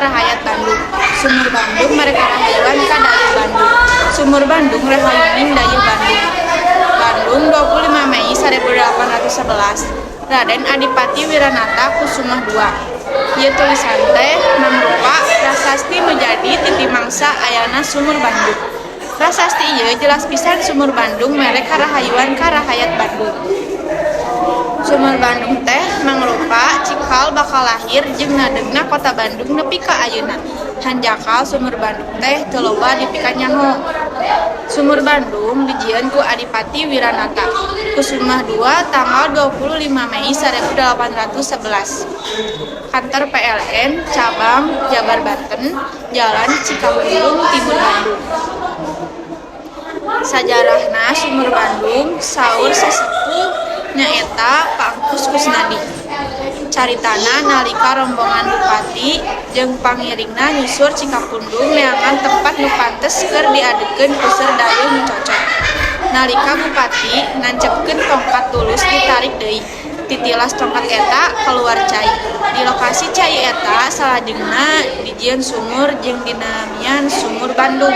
rahayat Bandung. Sumur Bandung mereka rahayuan ka Dayeuh Bandung. Sumur Bandung rahayuning Dayeuh Bandung. Bandung 25 Mei 1811. Raden Adipati Wiranata Kusumah II. Ieu tulisan teh mangrupa prasasti nu jadi titi mangsa ayana Sumur Bandung. Prasasti ieu jelas pisan Sumur Bandung mere karahayuan ka rahayat Bandung. Sumur Bandung teh mangrupa cikal bakal lahir jeung ngadegna kota Bandung nepi ka ayeuna. Hanjakal Sumur Bandung teh teu loba dipika nyaho. Sumur Bandung dijieun ku Adipati Wiranata Kusumah II tanggal 25 Mei 1811. Kantor PLN cabang Jabar Banten, Jalan Cikapundung, Timur Bandung. Sajarahna Sumur Bandung saur sesepuh nyaeta Pangkus Kusnadi. Caritana nalika rombongan bupati jeung pangiringna nyusur Cikapundung neangan tempat nu pantes keur diadekeun puseur dayeuh nu cocok. Nalika bupati nancepkeun tongkat tulus ditarik deui. Titilas tongkat eta keluar cai. Di lokasi cai eta salajengna dijieun sumur jeung dinamian Sumur Bandung.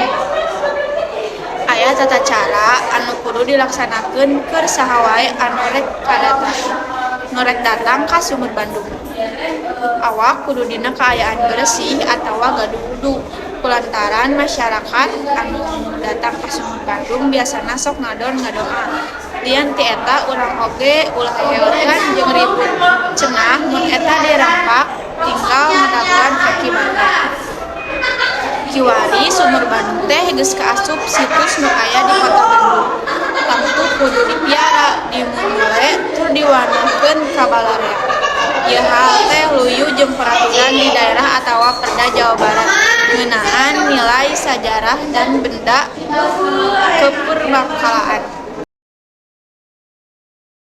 Aya tata cara anu kudu dilaksanakeun keur saha wae anu rek datang ka Sumur Bandung. Awak kudu dina kaayaan bersih atawa gaduh-duduh. Kulantaran masyarakat anu datang ka Sumur Bandung biasana sok ngadon ngadoa. Lian ti eta urang oge ulah hewekan jeung ribut. Cenah mun eta dirampak tinggal ngadaguan akibatna. Kiwari Sumur Bandung teh geus kaasup situs nu aya di kota Bandung. Lantut kudu dipiara, dimulai tur diwanahkeun ka balarea. Ieu hal teh luyu jeung peraturan di daerah atawa Perda Jawa Barat ngeunaan nilai sajarah dan benda kepurbakalaan.